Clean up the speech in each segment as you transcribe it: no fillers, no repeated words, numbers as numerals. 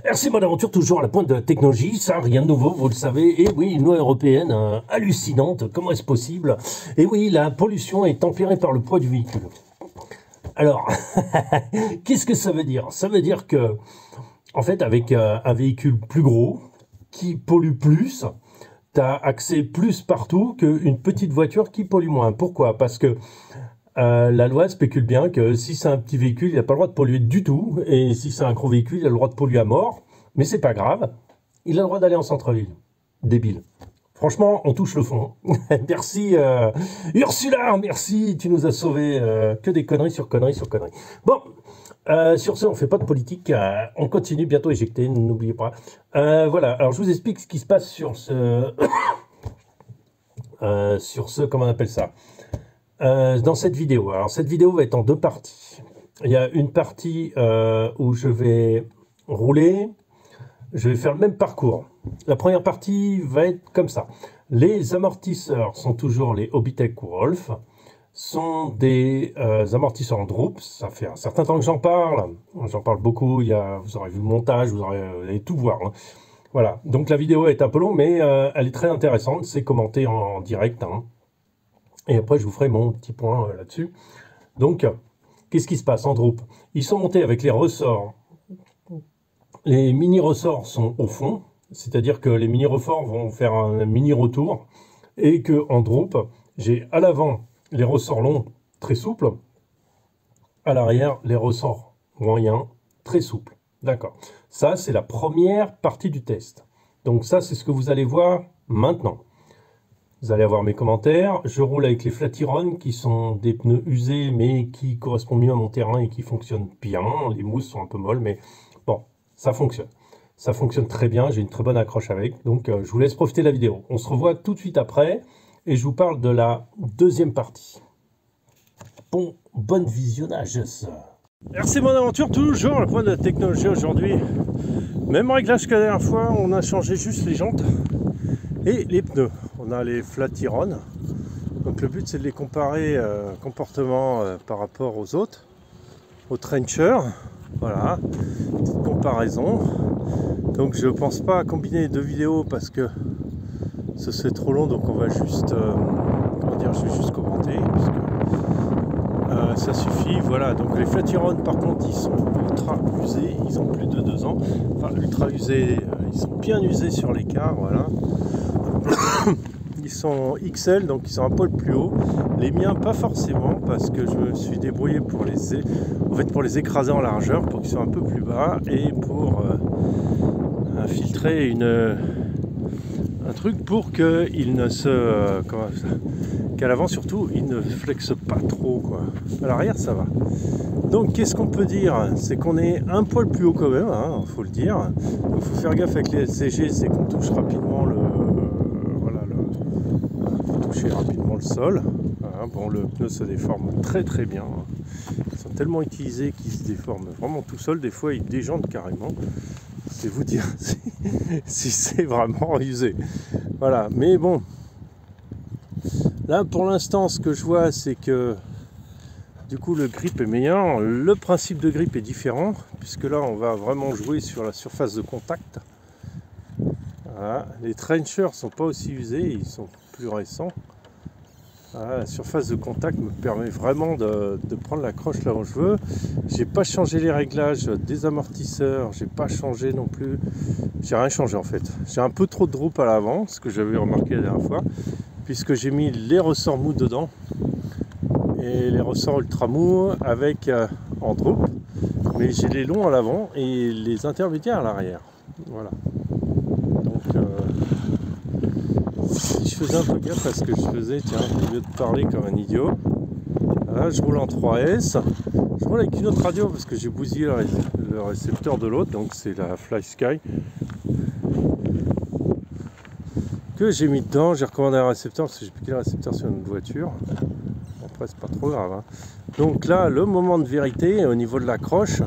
RC Mode Aventure, toujours à la pointe de la technologie, ça, rien de nouveau, vous le savez. Et oui, une loi européenne hallucinante, comment est-ce possible? Et oui, la pollution est tempérée par le poids du véhicule. Alors, qu'est-ce que ça veut dire? Ça veut dire que, en fait, avec un véhicule plus gros, qui pollue plus, tu as accès plus partout qu'une petite voiture qui pollue moins. Pourquoi? Parce que la loi spécule bien que si c'est un petit véhicule, il n'a pas le droit de polluer du tout. Et si c'est un gros véhicule, il a le droit de polluer à mort. Mais c'est pas grave. Il a le droit d'aller en centre-ville. Débile. Franchement, on touche le fond. Merci Ursula, merci, tu nous as sauvés. Que des conneries sur conneries sur conneries. Bon, sur ce, on fait pas de politique. On continue, bientôt éjecté, n'oubliez pas. Voilà, alors je vous explique ce qui se passe sur ce... comment on appelle ça, dans cette vidéo. Alors cette vidéo va être en deux parties. Il y a une partie où je vais rouler, je vais faire le même parcours. La première partie va être comme ça. Les amortisseurs sont toujours les Hobbytech Wolf, sont des amortisseurs en Drup. Ça fait un certain temps que j'en parle beaucoup. Vous aurez vu le montage, vous allez tout voir, hein. Voilà, donc la vidéo est un peu longue, mais elle est très intéressante, c'est commenté en direct, hein. Et après, je vous ferai mon petit point là-dessus. Donc, qu'est-ce qui se passe en Drup? Ils sont montés avec les ressorts. Les mini-ressorts sont au fond, c'est-à-dire que les mini-ressorts vont faire un mini-retour, et qu'en Drup, j'ai à l'avant les ressorts longs, très souples, à l'arrière, les ressorts moyens, très souples. D'accord. Ça, c'est la première partie du test. Donc ça, c'est ce que vous allez voir maintenant. Vous allez avoir mes commentaires. Je roule avec les Flatiron qui sont des pneus usés mais qui correspondent mieux à mon terrain et qui fonctionnent bien. Les mousses sont un peu molles mais bon, ça fonctionne. Ça fonctionne très bien, j'ai une très bonne accroche avec. Donc je vous laisse profiter de la vidéo. On se revoit tout de suite après et je vous parle de la deuxième partie. Bon visionnage. RC Mon Aventure, toujours le point de la technologie aujourd'hui. Même réglage que la dernière fois, on a changé juste les jantes et les pneus. On a les Flatiron. Donc le but c'est de les comparer comportement par rapport aux autres, aux Trencher. Voilà, petite comparaison. Donc je pense pas à combiner les deux vidéos parce que ce serait trop long, donc on va juste je vais juste commenter parce que ça suffit. Voilà, donc les Flatiron par contre ils sont ultra usés, ils ont plus de 2 ans, enfin ultra usés, ils sont bien usés sur l'écart, voilà. Ils sont XL, donc ils sont un poil plus haut. Les miens pas forcément parce que je me suis débrouillé pour les écraser en largeur pour qu'ils soient un peu plus bas et pour infiltrer un truc pour qu'ils ne se qu'à l'avant surtout ils ne flexent pas trop quoi. À l'arrière ça va. Donc qu'est-ce qu'on peut dire? C'est qu'on est un poil plus haut quand même, hein, faut le dire. Il faut faire gaffe avec les LCG, c'est qu'on touche rapidement rapidement le sol. Voilà, bon, le pneu se déforme très très bien. Ils sont tellement utilisés qu'ils se déforment vraiment tout seul. Des fois ils déjantent carrément. C'est vous dire si c'est vraiment usé. Voilà, mais bon. Là pour l'instant ce que je vois c'est que du coup le grip est meilleur. Le principe de grip est différent puisque là on va vraiment jouer sur la surface de contact. Voilà. Les trenchers sont pas aussi usés, ils sont plus récents. Voilà, la surface de contact me permet vraiment de prendre l'accroche là où je veux. J'ai pas changé les réglages des amortisseurs, j'ai pas changé non plus, j'ai rien changé en fait. J'ai un peu trop de Drup à l'avant, ce que j'avais remarqué la dernière fois, puisque j'ai mis les ressorts mous dedans et les ressorts ultra mous avec en Drup, mais j'ai les longs à l'avant et les intermédiaires à l'arrière. Voilà. Donc si je faisais un peu gaffe à ce que je faisais, tiens, au lieu de parler comme un idiot, là je roule en 3S, je roule avec une autre radio parce que j'ai bousillé le récepteur de l'autre, donc c'est la FlySky que j'ai mis dedans. J'ai recommandé un récepteur parce que j'ai piqué le récepteur sur une voiture. Après c'est pas trop grave, hein. Donc là le moment de vérité au niveau de l'accroche,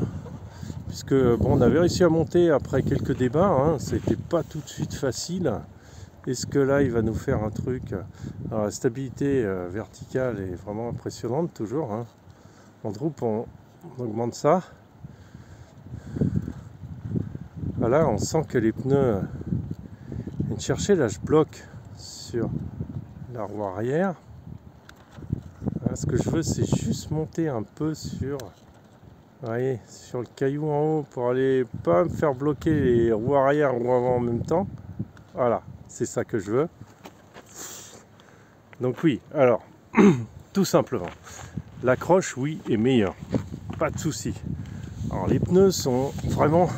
puisque bon, on avait réussi à monter après quelques débats, hein, c'était pas tout de suite facile. Est-ce que là il va nous faire un truc? Alors la stabilité verticale est vraiment impressionnante toujours, hein. En Drup on augmente ça. À Voilà, on sent que les pneus viennent chercher. Là, je bloque sur la roue arrière. Voilà, ce que je veux, c'est juste monter un peu sur, vous voyez, sur le caillou en haut pour aller pas me faire bloquer les roues arrière et roues avant en même temps. Voilà, c'est ça que je veux. Donc oui, alors, tout simplement, l'accroche, oui, est meilleure. Pas de souci. Alors les pneus sont vraiment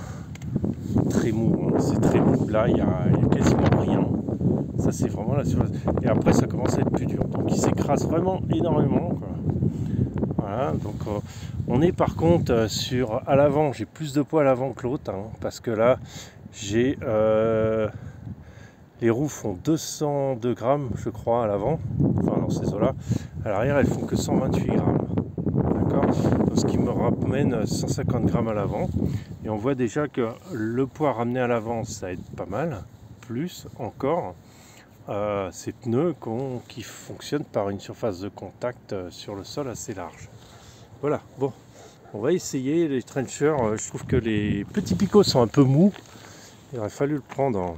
très mous, hein. C'est très mou, là il y a quasiment rien. Ça c'est vraiment la surface. Et après ça commence à être plus dur. Donc il s'écrase vraiment énormément, quoi. Voilà, donc on est par contre sur à l'avant, j'ai plus de poids à l'avant que l'autre, hein, parce que là j'ai les roues font 202 grammes je crois à l'avant, enfin dans ces eaux-là. À l'arrière elles font que 128 grammes. Donc, ce qui me ramène 150 grammes à l'avant, et on voit déjà que le poids ramené à l'avant ça aide pas mal, plus encore ces pneus qui fonctionnent par une surface de contact sur le sol assez large. Voilà, bon, on va essayer les trenchers. Je trouve que les petits picots sont un peu mous, il aurait fallu le prendre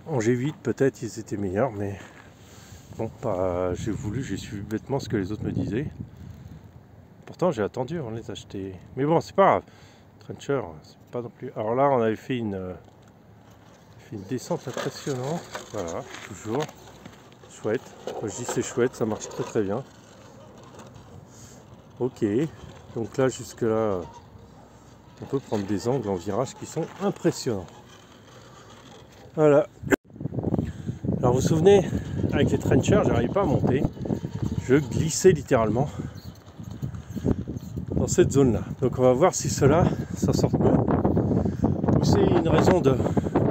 en G8, peut-être ils étaient meilleurs, mais bon, j'ai suivi bêtement ce que les autres me disaient. Pourtant j'ai attendu avant de les acheter. Mais bon, c'est pas grave. Trencher, c'est pas non plus. Alors là, on avait fait une descente impressionnante. Voilà, toujours. Chouette. Moi, je dis c'est chouette, ça marche très très bien. Ok. Donc là, jusque là, on peut prendre des angles en virage qui sont impressionnants. Voilà. Alors vous vous souvenez, avec les trenchers, j'arrivais pas à monter. Je glissais littéralement dans cette zone là. Donc on va voir si cela s'en sort mieux, ou c'est une raison de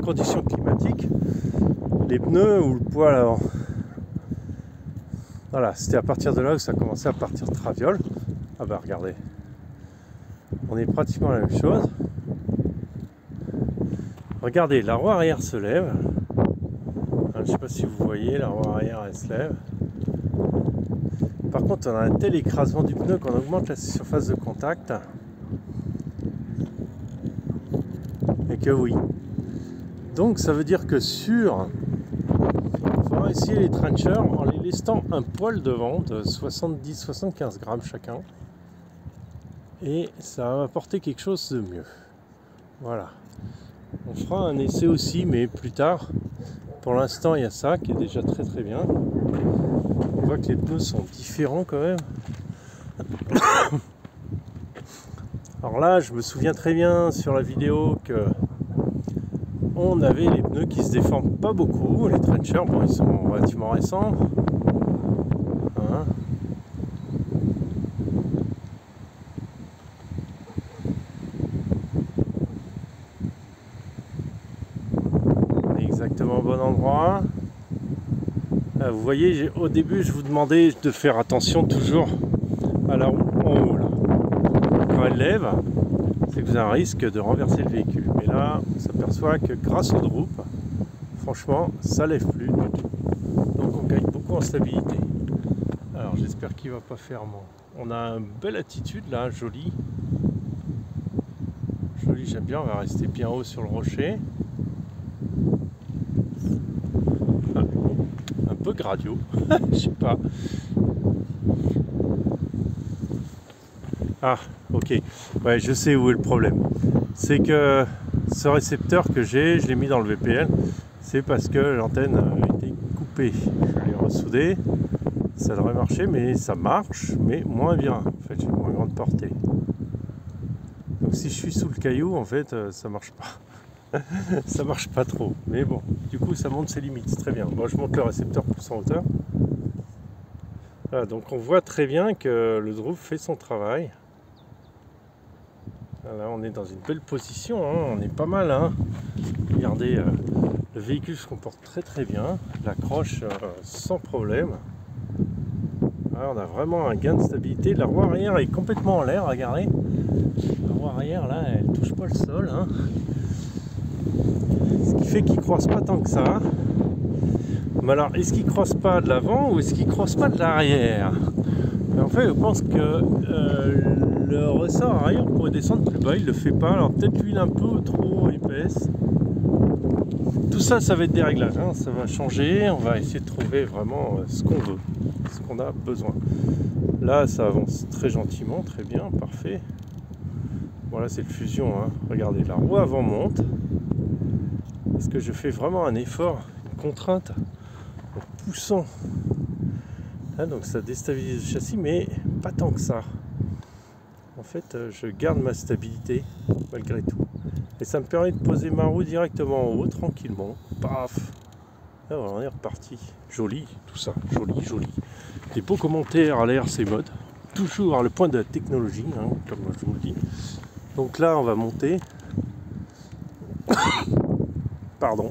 conditions climatiques, les pneus ou le poids à l'avant. Voilà, c'était à partir de là où ça commençait à partir traviole. Ah bah regardez, on est pratiquement la même chose. Regardez, la roue arrière se lève. Je ne sais pas si vous voyez, la roue arrière elle se lève. Par contre, on a un tel écrasement du pneu qu'on augmente la surface de contact. Et que oui. Donc ça veut dire que on va essayer les trenchers en les laissant un poil devant de 70-75 grammes chacun. Et ça va apporter quelque chose de mieux. Voilà. On fera un essai aussi, mais plus tard. Pour l'instant, il y a ça qui est déjà très très bien. On voit que les pneus sont différents quand même. Alors là, je me souviens très bien sur la vidéo que on avait les pneus qui se déforment pas beaucoup. Les trenchers, bon, ils sont relativement récents. Hein. Exactement au bon endroit. Là, vous voyez, au début, je vous demandais de faire attention toujours à la roue en haut. Là. Quand elle lève, c'est que vous avez un risque de renverser le véhicule. Mais là, on s'aperçoit que grâce au drop, franchement, ça lève plus du tout. Donc on gagne beaucoup en stabilité. Alors j'espère qu'il va pas faire moins. On a une belle attitude là, jolie. Jolie, j'aime bien, on va rester bien haut sur le rocher. Un peu gradio, je sais pas. Ah, ok. Ouais, je sais où est le problème. C'est que ce récepteur que j'ai, je l'ai mis dans le VPN. C'est parce que l'antenne a été coupée. Je l'ai ressoudé. Ça devrait marcher, mais ça marche, mais moins bien. En fait, j'ai une moins grande portée. Donc si je suis sous le caillou, en fait, ça marche pas. Ça marche pas trop. Mais bon, du coup, ça monte ses limites. C'est très bien. Moi, je monte le récepteur plus en hauteur. Voilà, donc on voit très bien que le Droop fait son travail. Là, on est dans une belle position, hein. On est pas mal. Hein. Regardez, le véhicule se comporte très très bien. L'accroche sans problème. Là, on a vraiment un gain de stabilité. La roue arrière est complètement en l'air, regardez. La roue arrière, là, elle touche pas le sol. Hein. Ce qui fait qu'il ne croise pas tant que ça. Mais alors, est-ce qu'il ne croise pas de l'avant ou est-ce qu'il ne croise pas de l'arrière? En fait, je pense que le compresseur arrière pourrait descendre plus bas, il le fait pas, alors peut-être l'huile un peu trop épaisse. Tout ça, ça va être des réglages, hein. Ça va changer, on va essayer de trouver vraiment ce qu'on veut, ce qu'on a besoin. Là, ça avance très gentiment, très bien, parfait. Voilà, c'est le fusion, hein. Regardez, la roue avant monte. Est-ce que je fais vraiment un effort, une contrainte en poussant? Là, donc ça déstabilise le châssis, mais pas tant que ça. En fait, je garde ma stabilité malgré tout. Et ça me permet de poser ma roue directement en haut, tranquillement. Paf! Là, voilà, on est reparti. Joli, tout ça. Joli, joli. Des beaux commentaires à la RC Mode. Toujours à le point de la technologie, hein, comme je vous le dis. Donc là, on va monter. Pardon.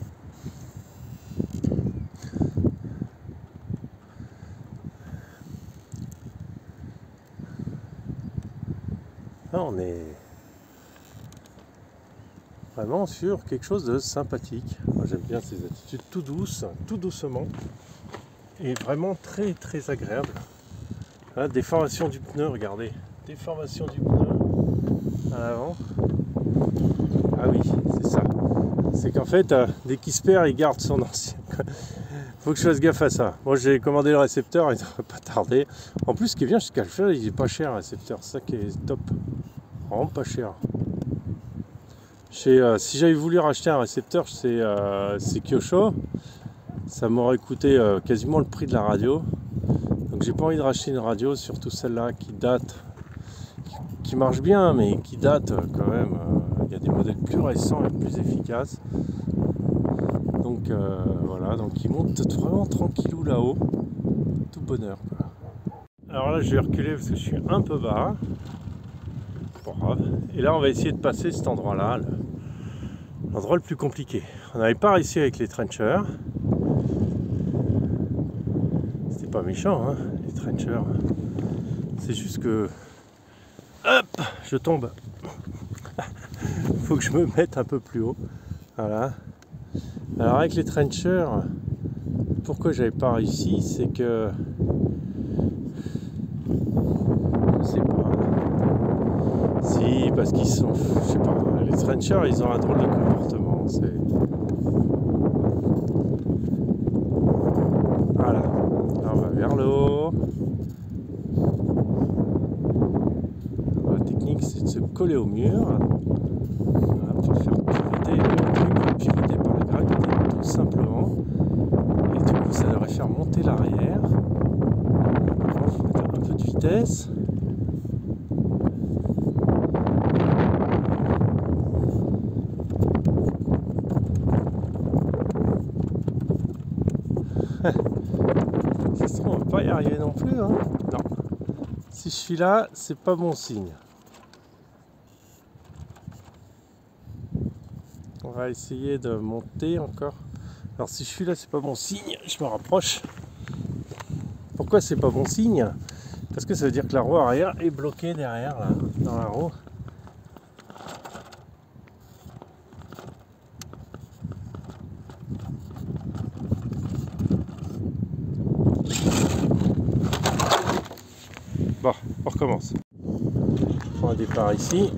Là, on est vraiment sur quelque chose de sympathique. Moi, j'aime bien ces attitudes tout douces, tout doucement. Et vraiment très très agréable. Là, déformation du pneu, regardez. Déformation du pneu à l'avant. Ah oui, c'est ça. C'est qu'en fait, dès qu'il se perd, il garde son ancien. Faut que je fasse gaffe à ça. Moi, j'ai commandé le récepteur, il ne devrait pas tarder. En plus, ce qui est bien jusqu'à le faire, il est pas cher, le récepteur. C'est ça qui est top. Vraiment pas cher. Si j'avais voulu racheter un récepteur, c'est Kyosho. Ça m'aurait coûté quasiment le prix de la radio. Donc, j'ai pas envie de racheter une radio, surtout celle-là qui date, qui marche bien, mais qui date quand même. Il y a des modèles plus récents et plus efficaces. Donc voilà, donc il monte vraiment tranquillou là-haut, tout bonheur, quoi. Alors là, je vais reculer parce que je suis un peu bas. Pas grave. Et là, on va essayer de passer cet endroit-là, l'endroit le plus compliqué. On n'avait pas réussi avec les trenchers. C'était pas méchant, hein, les trenchers. C'est juste que, hop, je tombe. Faut que je me mette un peu plus haut. Voilà. Alors avec les trenchers, pourquoi j'avais pas réussi, c'est que je sais pas. Si, parce qu'ils sont, je sais pas, les trenchers, ils ont un drôle de comportement. Voilà. Là, on va vers le haut. La technique, c'est de se coller au mur. Pour faire pivoter par la gravité, tout simplement. Et du coup, ça devrait faire monter l'arrière. Il faut mettre un peu de vitesse. Ça se trouve, on va pas y arriver non plus, hein. Non. Si je suis là, c'est pas bon signe. On va essayer de monter encore. Alors si je suis là, c'est pas bon signe. Je me rapproche. Pourquoi c'est pas bon signe? Parce que ça veut dire que la roue arrière est bloquée derrière, là, dans la roue. Bon, on recommence. On prend un départ ici.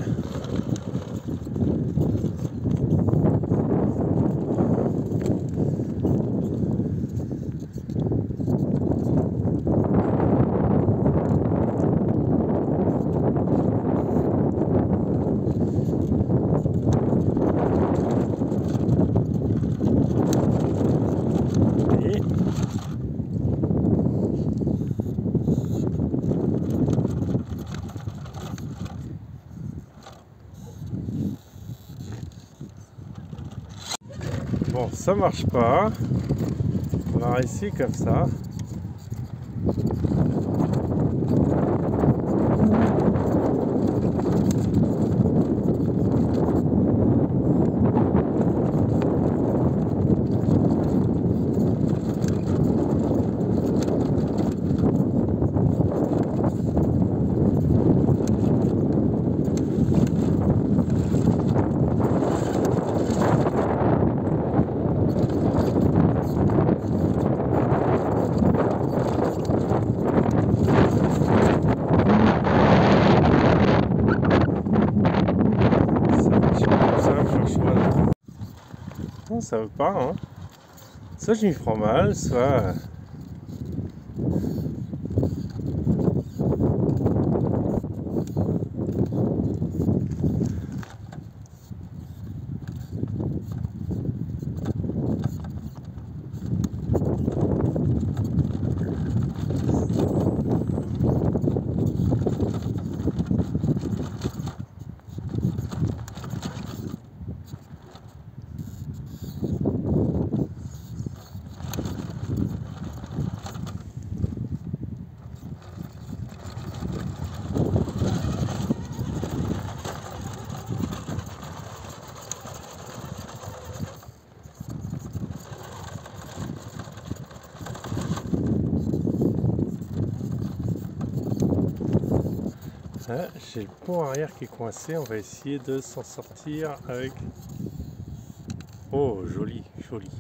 Bon, ça marche pas. On va essayer comme ça. hein, ça veut pas. Hein. Soit je m'y prends mal, soit... J'ai le pont arrière qui est coincé, on va essayer de s'en sortir avec... Oh, joli, joli.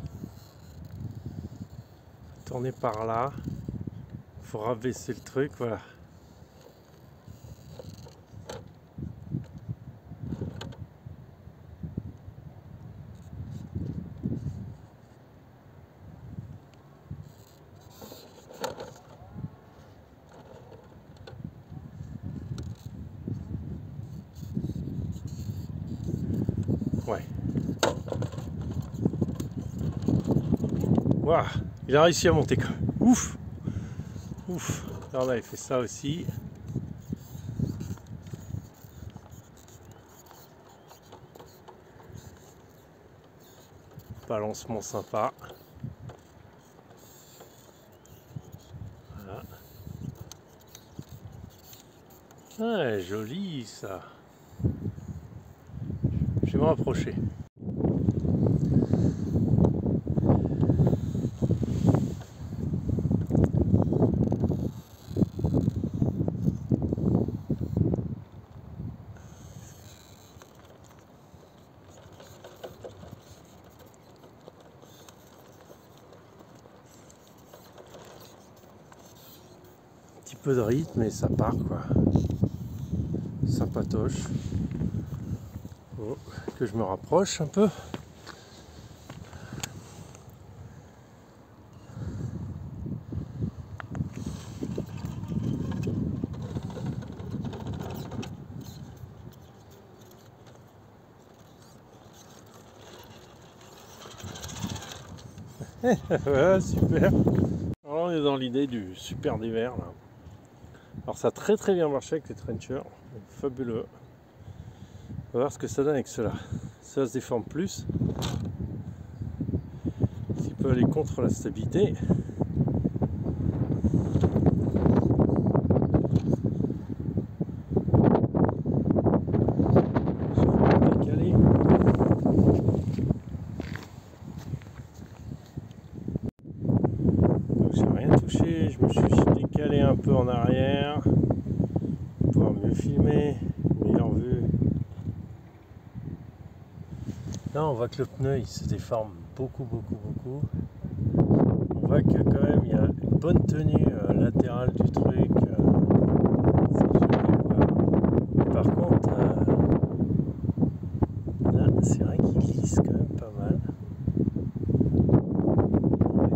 Tourner par là, il faut rabaisser le truc, voilà. Ouais. Waouh, il a réussi à monter quand même. Ouf. Ouf. Alors là, il fait ça aussi. Balancement sympa. Voilà. Ouais, joli ça. Je vais me rapprocher. Un petit peu de rythme et ça part quoi. Sympatoche. Oh, que je me rapproche un peu. Voilà, super. Alors on est dans l'idée du super d'hiver là. Alors ça a très très bien marché avec les trenchers, fabuleux. On va voir ce que ça donne avec cela. Ça se déforme plus. S'il peut aller contre la stabilité. Je me suis décalé un peu en arrière pour pouvoir mieux filmer, meilleure vue. Là on voit que le pneu il se déforme beaucoup. On voit que quand même il y a une bonne tenue latérale du truc. Par contre là c'est vrai qu'il glisse quand même pas mal. On va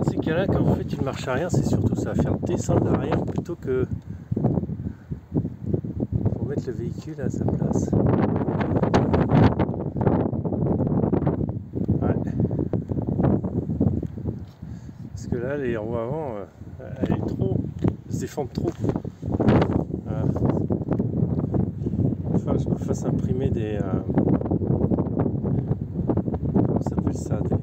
essayer de... là quand vous faites une marche arrière, c'est surtout ça va faire descendre l'arrière plutôt que pour mettre le véhicule à sa place. Ouais. Parce que là les roues avant elle est trop, elle se déforme trop. Voilà. Enfin, je me fasse imprimer des comment ça s'appelle ça, des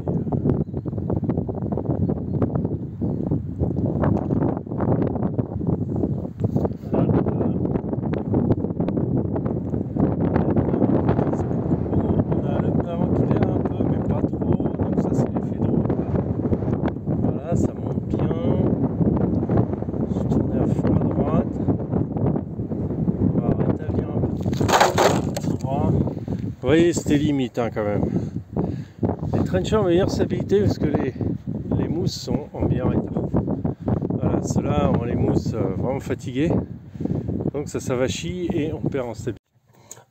Vous voyez, c'était limite hein, quand même. Les trenchers ont meilleure stabilité parce que les mousses sont en meilleur état. Voilà, ceux-là ont les mousses vraiment fatiguées. Donc ça s'avachit et on perd en stabilité.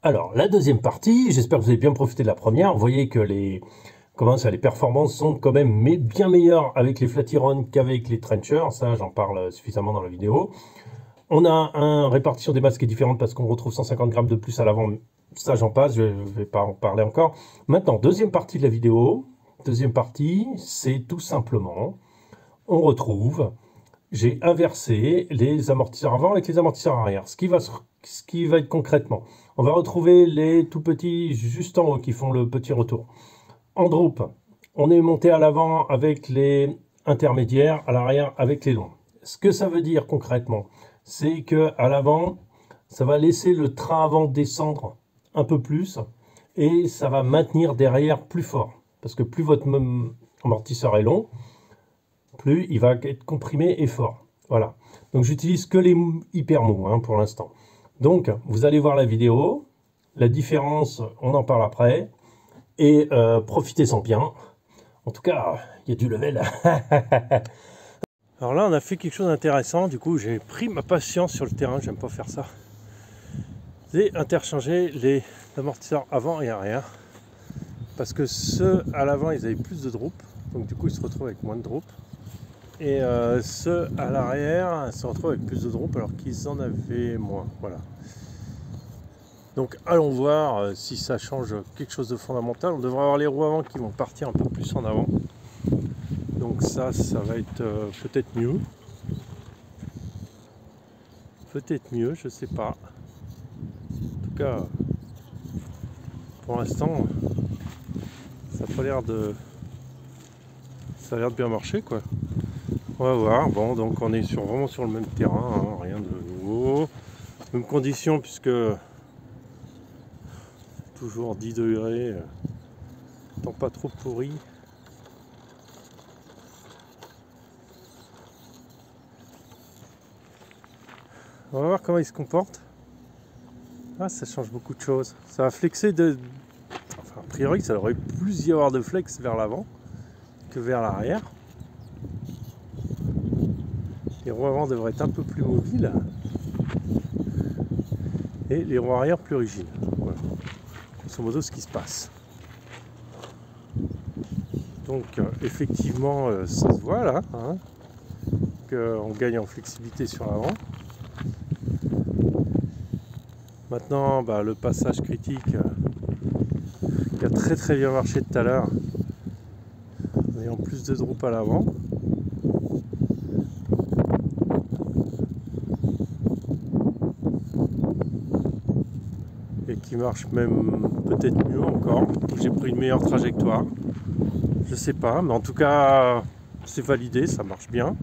Alors, la deuxième partie, j'espère que vous avez bien profité de la première. Vous voyez que les performances sont quand même bien meilleures avec les Flatiron qu'avec les Trencher. Ça, j'en parle suffisamment dans la vidéo. On a une répartition des masses qui est différente parce qu'on retrouve 150 grammes de plus à l'avant. Ça, j'en passe, je ne vais pas en parler encore. Maintenant, deuxième partie de la vidéo. Deuxième partie, c'est tout simplement, on retrouve, j'ai inversé les amortisseurs avant avec les amortisseurs arrière. Ce qui va être concrètement, on va retrouver les tout petits juste en haut qui font le petit retour. En drop, on est monté à l'avant avec les intermédiaires, à l'arrière avec les longs. Ce que ça veut dire concrètement, c'est que à l'avant, ça va laisser le train avant descendre un peu plus et ça va maintenir derrière plus fort. Parce que plus votre amortisseur est long, plus il va être comprimé et fort. Voilà. Donc j'utilise que les hyper mous pour l'instant. Donc vous allez voir la vidéo, la différence, on en parle après. Et profitez-en bien. En tout cas, il y a du level. Alors là, on a fait quelque chose d'intéressant. Du coup, j'ai pris ma patience sur le terrain. J'aime pas faire ça. J'ai interchangé les amortisseurs avant et arrière. Parce que ceux à l'avant, ils avaient plus de drop. Donc du coup, ils se retrouvent avec moins de drop. Et ceux à l'arrière se retrouvent avec plus de drop alors qu'ils en avaient moins. Voilà. Donc allons voir si ça change quelque chose de fondamental. On devrait avoir les roues avant qui vont partir un peu plus en avant. Donc ça va être peut-être mieux. Peut-être mieux, je sais pas. En tout cas, pour l'instant, ça a pas l'air de... Ça a l'air de bien marcher, quoi. On va voir. Bon, donc on est vraiment sur le même terrain, rien de nouveau. Même condition puisque toujours 10 degrés, temps pas trop pourri. On va voir comment il se comporte. Ah, ça change beaucoup de choses. Ça va flexer de... Enfin, a priori, ça aurait plus y avoir de flex vers l'avant que vers l'arrière. Les roues avant devraient être un peu plus mobiles. Et les roues arrière plus rigides. Voilà. Grosso modo, ce qui se passe. Donc, effectivement, ça se voit là, qu'on gagne en flexibilité sur l'avant. Maintenant, le passage critique qui a très très bien marché tout à l'heure, en ayant plus de drop à l'avant. Et qui marche même peut-être mieux encore, j'ai pris une meilleure trajectoire. Je sais pas, mais en tout cas, c'est validé, ça marche bien.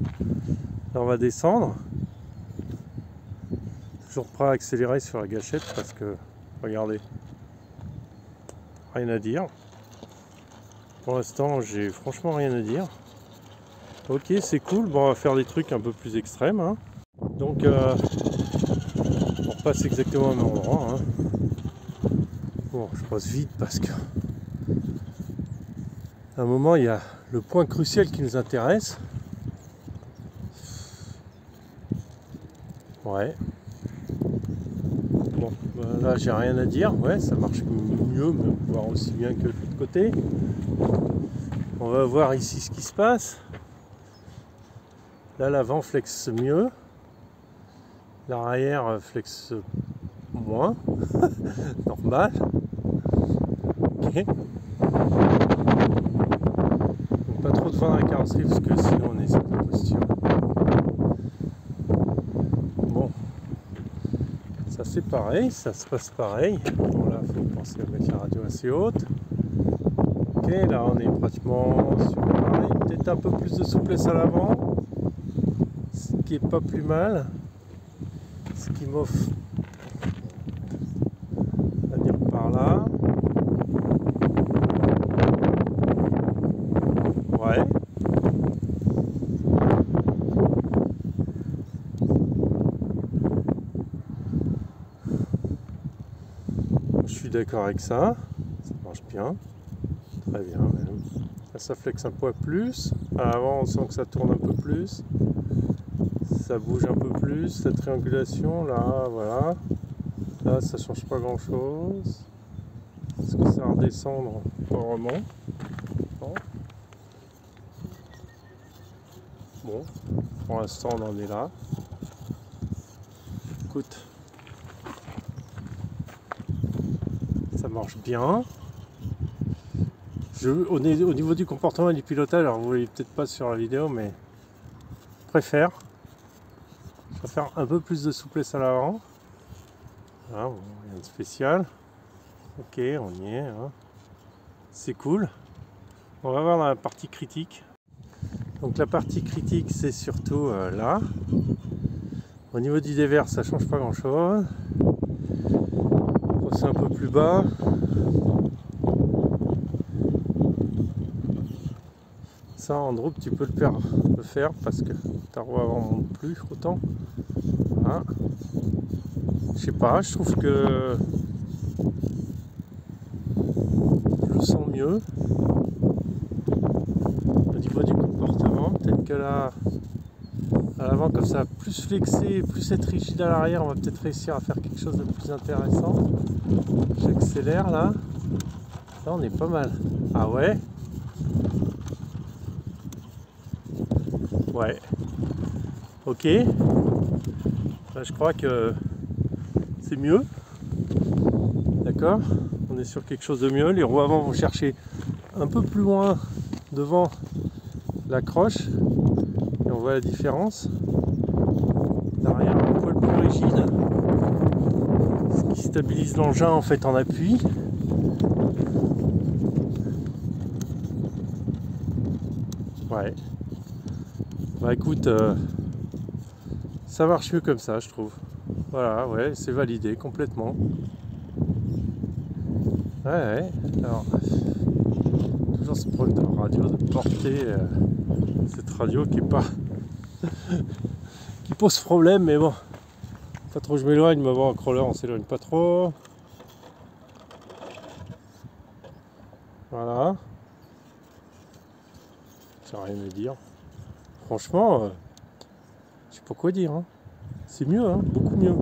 Là, on va descendre. Toujours prêt à accélérer sur la gâchette parce que, regardez, rien à dire. Pour l'instant, j'ai franchement rien à dire. Ok, c'est cool. Bon, on va faire des trucs un peu plus extrêmes. Donc, on repasse exactement au même endroit. Bon, je passe vite parce que à un moment, il y a le point crucial qui nous intéresse. Ouais. Bon, là j'ai rien à dire, ouais, ça marche mieux, mais voire aussi bien que de l'autre côté. On va voir ici ce qui se passe. Là l'avant flexe mieux, l'arrière flexe moins, normal. Ok. Donc pas trop de vent dans la carrosserie parce que sinon on est sur la posture. Ça c'est pareil, ça se passe pareil. Bon là, il faut penser à mettre la radio assez haute. Ok, là on est pratiquement sur pareil. Peut-être un peu plus de souplesse à l'avant, ce qui est pas plus mal. Ce qui m'offre à dire par là. Ouais. Je suis d'accord avec ça, ça marche bien, très bien même. Là, ça flexe un peu plus, à l'avant on sent que ça tourne un peu plus, ça bouge un peu plus, cette triangulation là, voilà. Là, ça change pas grand chose. Est-ce que ça va redescendre? Pas vraiment. Non. Bon, pour l'instant, on en est là. Écoute, ça marche bien. Au niveau du comportement et du pilotage, alors vous voyez peut-être pas sur la vidéo, mais je préfère un peu plus de souplesse à l'avant. Ah, bon, rien de spécial. Ok, on y est. Hein. C'est cool. On va voir dans la partie critique. Donc la partie critique, c'est surtout là. Au niveau du dévers, ça change pas grand chose. C'est un peu plus bas. Ça en drop tu peux le faire parce que ta roue avant monte plus autant. Hein. Je sais pas, je trouve que je le sens mieux. Au niveau du comportement, peut-être que là à l'avant comme ça, plus flexé, plus être rigide à l'arrière, on va peut-être réussir à faire quelque chose de plus intéressant. J'accélère là. Là on est pas mal. Ah ouais. Ouais. Ok. Là, je crois que c'est mieux. D'accord. On est sur quelque chose de mieux. Les roues avant vont chercher un peu plus loin devant la croche. Et on voit la différence. L'arrière un poil plus rigide. Ce qui stabilise l'engin en fait en appui. Ouais. Bah écoute, ça marche mieux comme ça, je trouve. Voilà, ouais, c'est validé complètement. Ouais. Alors, toujours ce problème de radio, de porter cette radio qui est pas, qui pose problème, mais bon, pas trop je m'éloigne, mais bon, en crawler on s'éloigne pas trop. Voilà. J'ai rien à dire. Franchement, je sais pas quoi dire. Hein. C'est mieux, hein, beaucoup mieux.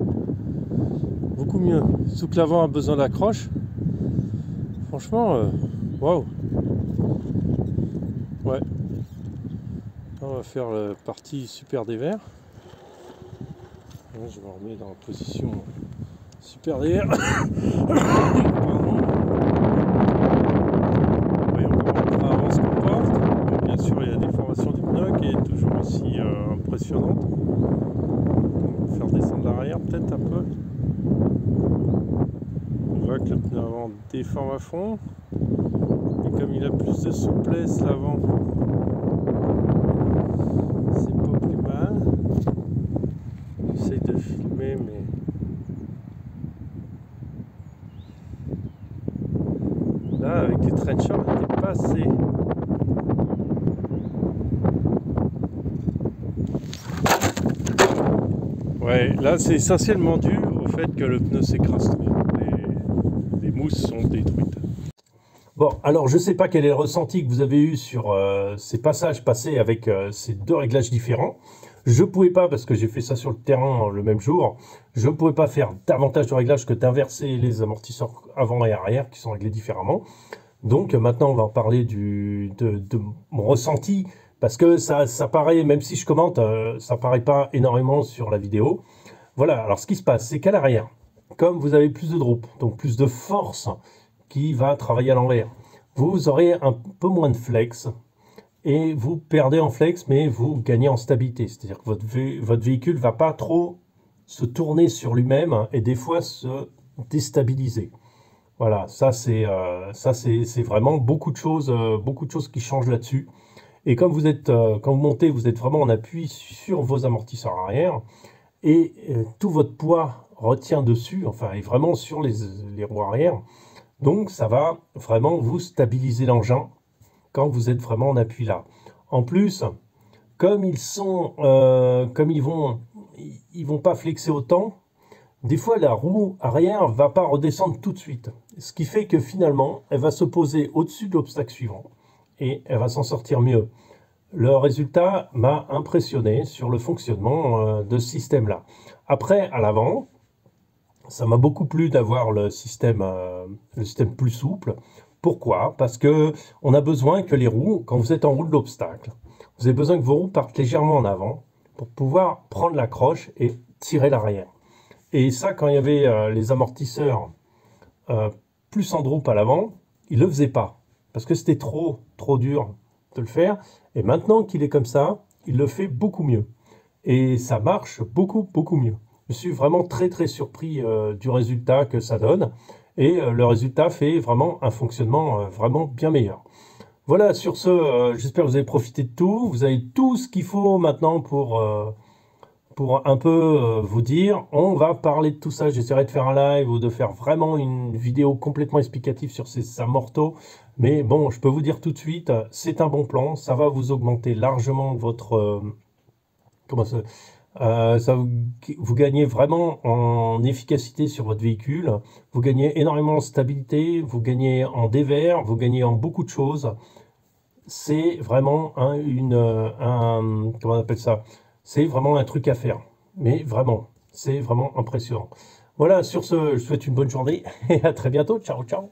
Beaucoup mieux. Sous que l'avant a besoin d'accroche. Franchement, waouh. Ouais. On va faire la partie super dévers. Je me remets dans la position super dévers. Pardon. Voyons comment le train se comporte. Bien sûr, il y a des formations du pneu qui est toujours aussi impressionnante. On va faire descendre l'arrière peut-être un peu. On voit que le pneu avant déforme à fond. Et comme il a plus de souplesse l'avant, c'est pas plus mal. J'essaye de filmer mais là avec les trenchers il n'était pas assez. Ouais, là c'est essentiellement dû au fait que le pneu s'écrase trop. Les mousses sont détruites. Bon, alors je ne sais pas quel est le ressenti que vous avez eu sur ces passages passés avec ces deux réglages différents. Je ne pouvais pas, parce que j'ai fait ça sur le terrain le même jour, je ne pouvais pas faire davantage de réglages que d'inverser les amortisseurs avant et arrière qui sont réglés différemment. Donc maintenant on va en parler de mon ressenti, parce que ça paraît, même si je commente, ça paraît pas énormément sur la vidéo. Voilà, alors ce qui se passe, c'est qu'à l'arrière, comme vous avez plus de drop, donc plus de force qui va travailler à l'envers, vous aurez un peu moins de flex, et vous perdez en flex, mais vous gagnez en stabilité. C'est-à-dire que votre véhicule ne va pas trop se tourner sur lui-même, et des fois se déstabiliser. Voilà, ça c'est vraiment beaucoup de choses qui changent là-dessus. Et comme vous êtes, quand vous montez, vous êtes vraiment en appui sur vos amortisseurs arrière, et tout votre poids retient dessus, enfin, et vraiment sur les roues arrière. Donc ça va vraiment vous stabiliser l'engin quand vous êtes vraiment en appui là. En plus, comme ils vont pas flexer autant, des fois la roue arrière va pas redescendre tout de suite. Ce qui fait que finalement, elle va se poser au-dessus de l'obstacle suivant et elle va s'en sortir mieux. Le résultat m'a impressionné sur le fonctionnement de ce système-là. Après, à l'avant, Ça m'a beaucoup plu d'avoir le système plus souple. Pourquoi? Parce que on a besoin que les roues, quand vous êtes en roue de l'obstacle, vous avez besoin que vos roues partent légèrement en avant pour pouvoir prendre l'accroche et tirer l'arrière. Et ça, quand il y avait les amortisseurs plus en drop à l'avant, il ne le faisait pas. Parce que c'était trop dur de le faire. Et maintenant qu'il est comme ça, il le fait beaucoup mieux. Et ça marche beaucoup mieux. Je suis vraiment très surpris du résultat que ça donne. Et le résultat fait vraiment un fonctionnement vraiment bien meilleur. Voilà, sur ce, j'espère que vous avez profité de tout. Vous avez tout ce qu'il faut maintenant pour un peu vous dire. On va parler de tout ça. J'essaierai de faire un live ou de faire vraiment une vidéo complètement explicative sur ces amortos. Mais bon, je peux vous dire tout de suite, c'est un bon plan. Ça va vous augmenter largement votre... vous gagnez vraiment en efficacité sur votre véhicule, vous gagnez énormément en stabilité, vous gagnez en dévers, vous gagnez en beaucoup de choses. C'est vraiment comment on appelle ça? C'est vraiment un truc à faire. Mais vraiment, c'est vraiment impressionnant. Voilà, sur ce, je vous souhaite une bonne journée et à très bientôt. Ciao, ciao.